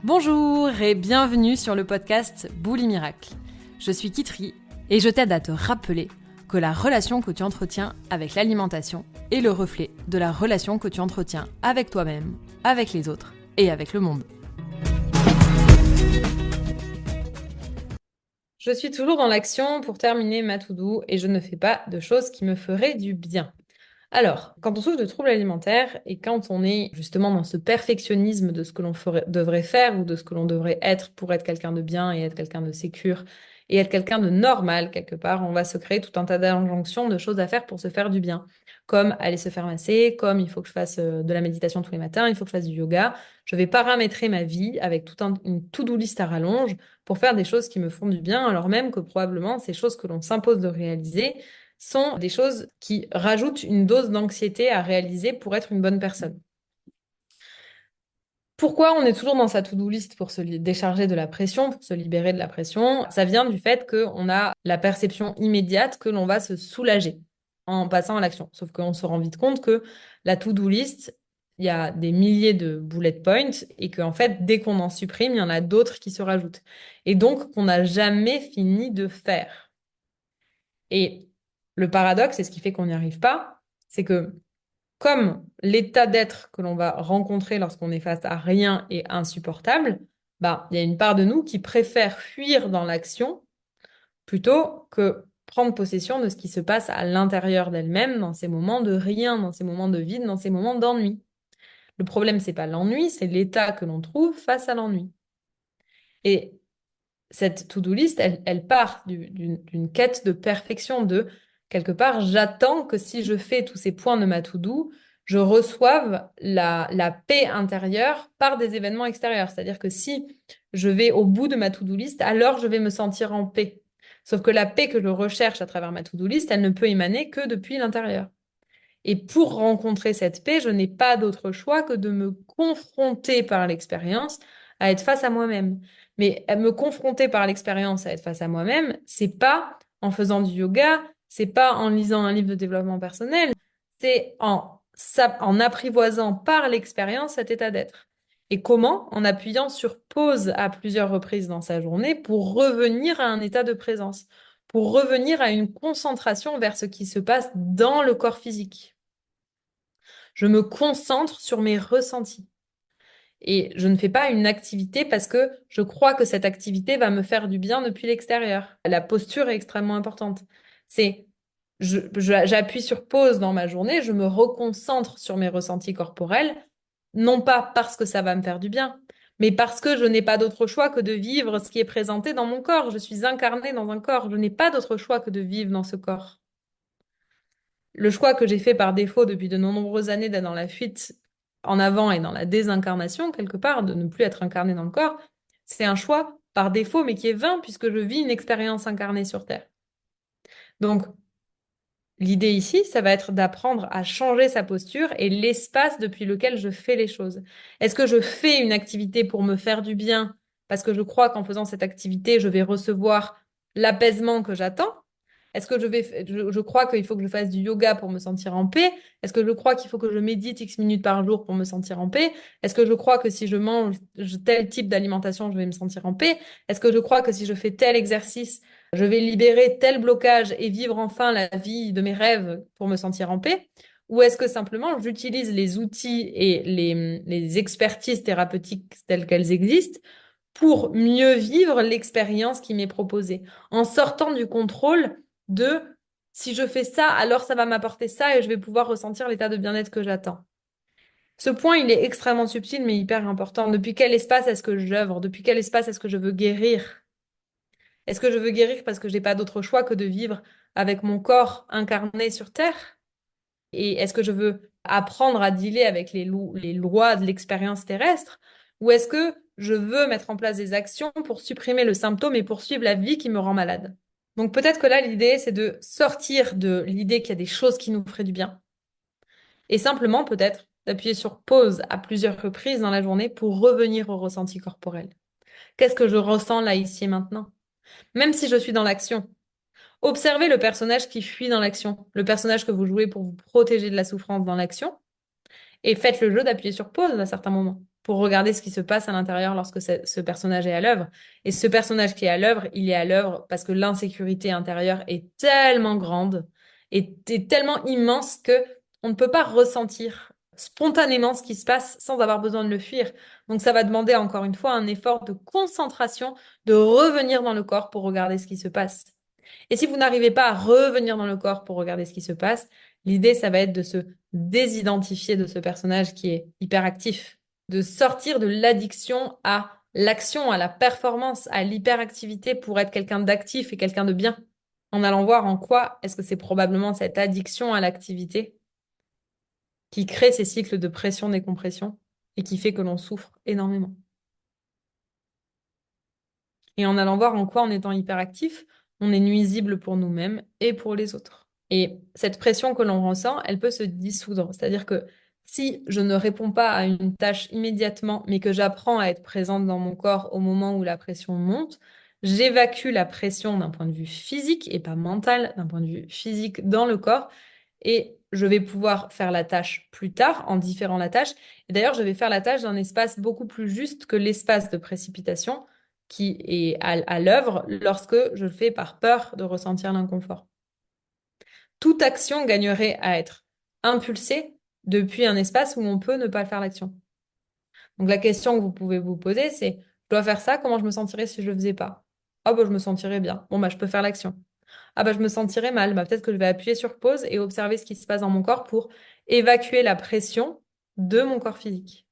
Bonjour et bienvenue sur le podcast Bouli Miracle. Je suis Kitri et je t'aide à te rappeler que la relation que tu entretiens avec l'alimentation est le reflet de la relation que tu entretiens avec toi-même, avec les autres et avec le monde. Je suis toujours dans l'action pour terminer ma to-do et je ne fais pas de choses qui me feraient du bien. Alors, quand on souffre de troubles alimentaires et quand on est justement dans ce perfectionnisme de ce que devrait faire ou de ce que l'on devrait être pour être quelqu'un de bien et être quelqu'un de sécure et être quelqu'un de normal quelque part, on va se créer tout un tas d'injonctions de choses à faire pour se faire du bien. Comme aller se faire masser, comme il faut que je fasse de la méditation tous les matins, il faut que je fasse du yoga. Je vais paramétrer ma vie avec une to-do list à rallonge pour faire des choses qui me font du bien, alors même que probablement ces choses que l'on s'impose de réaliser sont des choses qui rajoutent une dose d'anxiété à réaliser pour être une bonne personne. Pourquoi on est toujours dans sa to-do list pour se décharger de la pression, pour se libérer de la pression? Ça vient du fait qu'on a la perception immédiate que l'on va se soulager en passant à l'action. Sauf qu'on se rend vite compte que la to-do list, il y a des milliers de bullet points et qu'en fait, dès qu'on en supprime, il y en a d'autres qui se rajoutent. Et donc, qu'on n'a jamais fini de faire. Et le paradoxe, et ce qui fait qu'on n'y arrive pas, c'est que comme l'état d'être que l'on va rencontrer lorsqu'on est face à rien est insupportable, bah, il y a une part de nous qui préfère fuir dans l'action plutôt que prendre possession de ce qui se passe à l'intérieur d'elle-même dans ces moments de rien, dans ces moments de vide, dans ces moments d'ennui. Le problème, c'est pas l'ennui, c'est l'état que l'on trouve face à l'ennui. Et cette to-do list, elle part d'une quête de perfection, de quelque part, j'attends que si je fais tous ces points de ma to-do, je reçoive la paix intérieure par des événements extérieurs. C'est-à-dire que si je vais au bout de ma to-do list, alors je vais me sentir en paix. Sauf que la paix que je recherche à travers ma to-do list, elle ne peut émaner que depuis l'intérieur. Et pour rencontrer cette paix, je n'ai pas d'autre choix que de me confronter par l'expérience à être face à moi-même. Mais me confronter par l'expérience à être face à moi-même, c'est pas en faisant du yoga, c'est pas en lisant un livre de développement personnel, c'est en apprivoisant par l'expérience cet état d'être. Et comment? En appuyant sur pause à plusieurs reprises dans sa journée pour revenir à un état de présence, pour revenir à une concentration vers ce qui se passe dans le corps physique. Je me concentre sur mes ressentis. Et je ne fais pas une activité parce que je crois que cette activité va me faire du bien depuis l'extérieur. La posture est extrêmement importante. C'est, j'appuie sur pause dans ma journée, je me reconcentre sur mes ressentis corporels, non pas parce que ça va me faire du bien, mais parce que je n'ai pas d'autre choix que de vivre ce qui est présenté dans mon corps. Je suis incarnée dans un corps. Je n'ai pas d'autre choix que de vivre dans ce corps. Le choix que j'ai fait par défaut depuis de nombreuses années d'être dans la fuite en avant et dans la désincarnation, quelque part, de ne plus être incarné dans le corps, c'est un choix par défaut, mais qui est vain puisque je vis une expérience incarnée sur Terre. Donc, l'idée ici, ça va être d'apprendre à changer sa posture et l'espace depuis lequel je fais les choses. Est-ce que je fais une activité pour me faire du bien parce que je crois qu'en faisant cette activité, je vais recevoir l'apaisement que j'attends? Est-ce que je crois qu'il faut que je fasse du yoga pour me sentir en paix? Est-ce que je crois qu'il faut que je médite X minutes par jour pour me sentir en paix? Est-ce que je crois que si je mange tel type d'alimentation, je vais me sentir en paix? Est-ce que je crois que si je fais tel exercice, je vais libérer tel blocage et vivre enfin la vie de mes rêves pour me sentir en paix? Ou est-ce que simplement j'utilise les outils et les expertises thérapeutiques telles qu'elles existent pour mieux vivre l'expérience qui m'est proposée, en sortant du contrôle de si je fais ça, alors ça va m'apporter ça et je vais pouvoir ressentir l'état de bien-être que j'attends. Ce point, il est extrêmement subtil mais hyper important. Depuis quel espace est-ce que j'œuvre? Depuis quel espace est-ce que je veux guérir? Est-ce que je veux guérir parce que j'ai pas d'autre choix que de vivre avec mon corps incarné sur Terre? Et est-ce que je veux apprendre à dealer avec les lois de l'expérience terrestre? Ou est-ce que je veux mettre en place des actions pour supprimer le symptôme et poursuivre la vie qui me rend malade? Donc peut-être que là, l'idée, c'est de sortir de l'idée qu'il y a des choses qui nous feraient du bien et simplement peut-être d'appuyer sur pause à plusieurs reprises dans la journée pour revenir au ressenti corporel. Qu'est-ce que je ressens là, ici et maintenant? Même si je suis dans l'action. Observez le personnage qui fuit dans l'action, le personnage que vous jouez pour vous protéger de la souffrance dans l'action, et faites le jeu d'appuyer sur pause à certains moments. pour regarder ce qui se passe à l'intérieur lorsque ce personnage est à l'œuvre. Et ce personnage qui est à l'œuvre, il est à l'œuvre parce que l'insécurité intérieure est tellement grande et tellement immense que on ne peut pas ressentir spontanément ce qui se passe sans avoir besoin de le fuir. Donc ça va demander encore une fois un effort de concentration, de revenir dans le corps pour regarder ce qui se passe. Et si vous n'arrivez pas à revenir dans le corps pour regarder ce qui se passe, l'idée, ça va être de se désidentifier de ce personnage qui est hyperactif, de sortir de l'addiction à l'action, à la performance, à l'hyperactivité pour être quelqu'un d'actif et quelqu'un de bien, en allant voir en quoi est-ce que c'est probablement cette addiction à l'activité qui crée ces cycles de pression-décompression et qui fait que l'on souffre énormément. Et en allant voir en quoi, en étant hyperactif, on est nuisible pour nous-mêmes et pour les autres. Et cette pression que l'on ressent, elle peut se dissoudre. C'est-à-dire que si je ne réponds pas à une tâche immédiatement, mais que j'apprends à être présente dans mon corps au moment où la pression monte, j'évacue la pression d'un point de vue physique et pas mental, d'un point de vue physique dans le corps, et je vais pouvoir faire la tâche plus tard en différant la tâche. Et d'ailleurs, je vais faire la tâche dans un espace beaucoup plus juste que l'espace de précipitation qui est à l'œuvre lorsque je le fais par peur de ressentir l'inconfort. Toute action gagnerait à être impulsée depuis un espace où on peut ne pas faire l'action. Donc la question que vous pouvez vous poser, c'est, je dois faire ça, comment je me sentirais si je le faisais pas? Ah bah je me sentirais bien. Bon bah je peux faire l'action. Ah bah je me sentirais mal. Bah peut-être que je vais appuyer sur pause et observer ce qui se passe dans mon corps pour évacuer la pression de mon corps physique.